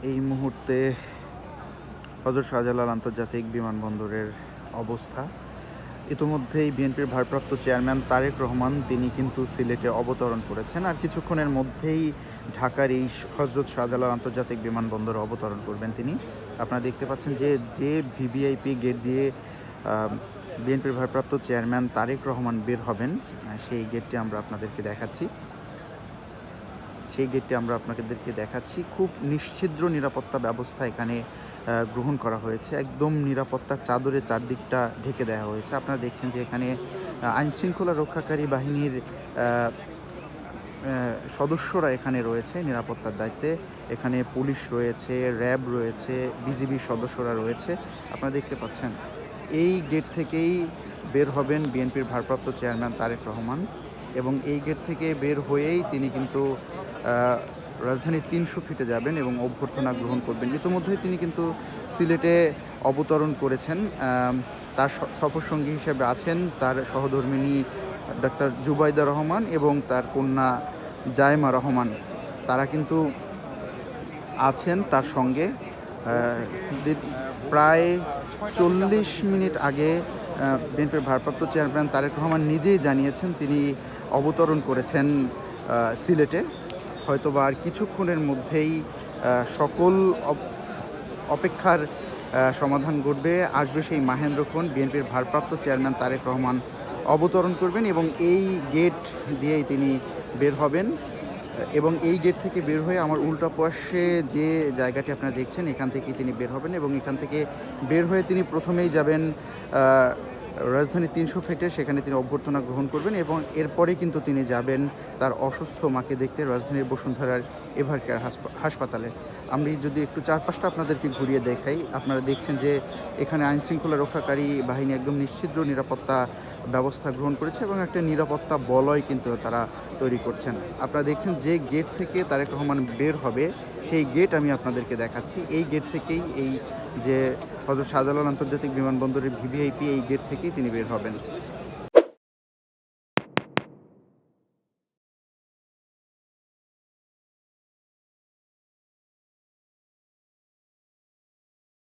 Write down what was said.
এই মুহূর্তে হযরত শাহজালাল আন্তর্জাতিক বিমানবন্দরের অবস্থা। ইতোমধ্যেই বিএনপির ভারপ্রাপ্ত চেয়ারম্যান তারেক রহমান তিনি কিন্তু সিলেটে অবতরণ করেছেন। আর কিছুক্ষণের মধ্যেই ঢাকার এই হযরত শাহজালাল আন্তর্জাতিক বিমানবন্দরে অবতরণ করবেন তিনি। আপনারা দেখতে পাচ্ছেন যে ভিভিআইপি গেট দিয়ে বিএনপির ভারপ্রাপ্ত চেয়ারম্যান তারেক রহমান বের হবেন, সেই গেটটি আমরা আপনাদেরকে দেখাচ্ছি। খুব নিশ্ছিদ্র নিরাপত্তা ব্যবস্থা এখানে গ্রহণ করা হয়েছে। একদম নিরাপত্তার চাদরে চারদিকটা ঢেকে দেওয়া হয়েছে। আপনারা দেখছেন যে এখানে আইনশৃঙ্খলা রক্ষাকারী বাহিনীর সদস্যরা এখানে রয়েছে নিরাপত্তার দায়িত্বে। এখানে পুলিশ রয়েছে, র্যাব রয়েছে, বিজিবির সদস্যরা রয়েছে। আপনারা দেখতে পাচ্ছেন এই গেট থেকেই বের হবেন বিএনপির ভারপ্রাপ্ত চেয়ারম্যান তারেক রহমান, এবং এই গেট থেকে বের হয়েই তিনি কিন্তু রাজধানীর ৩০০ ফিটে যাবেন এবং অভ্যর্থনা গ্রহণ করবেন। ইতিমধ্যেই তিনি কিন্তু সিলেটে অবতরণ করেছেন। তার সফরসঙ্গী হিসেবে আছেন তার সহধর্মিণী ডাক্তার জুবাইদা রহমান এবং তার কন্যা জায়েমা রহমান। তারা কিন্তু আছেন তার সঙ্গে। প্রায় ৪০ মিনিট আগে বিএনপির ভারপ্রাপ্ত চেয়ারম্যান তারেক রহমান নিজেই জানিয়েছেন তিনি অবতরণ করেছেন সিলেটে। হয়তোবা আর কিছুক্ষণের মধ্যেই সকল অপেক্ষার সমাধান ঘটবে। আসবে সেই মাহেন্দ্রক্ষণ, বিএনপির ভারপ্রাপ্ত চেয়ারম্যান তারেক রহমান অবতরণ করবেন এবং এই গেট দিয়েই তিনি বের হবেন। এবং এই গেট থেকে বের হয়ে আমার উল্টা পাশে যে জায়গাটি আপনারা দেখছেন এখান থেকেই তিনি বের হবেন, এবং এখান থেকে বের হয়ে তিনি প্রথমেই যাবেন রাজধানী ৩০০ ফিটে, সেখানে তিনি অভ্যর্থনা গ্রহণ করবেন এবং এরপরে কিন্তু তিনি যাবেন তার অসুস্থ মাকে দেখতে রাজধানীর বসুন্ধরার এভারকেয়ার হাসপাতালে। আমি যদি একটু চারপাশটা আপনাদেরকে ঘুরিয়ে দেখাই, আপনারা দেখছেন যে এখানে আইনশৃঙ্খলা রক্ষাকারী বাহিনী একদম নিশ্ছিদ্র নিরাপত্তা ব্যবস্থা গ্রহণ করেছে এবং একটা নিরাপত্তা বলয় কিন্তু তারা তৈরি করছেন। আপনারা দেখছেন যে গেট থেকে তারেক রহমান বের হবে সেই গেট আমি আপনাদেরকে দেখাচ্ছি। এই গেট থেকেই, এই যে হযরত শাহজালাল আন্তর্জাতিক বিমানবন্দরের ভিভিআইপি, এই গেট থেকেই তিনি বের হবেন।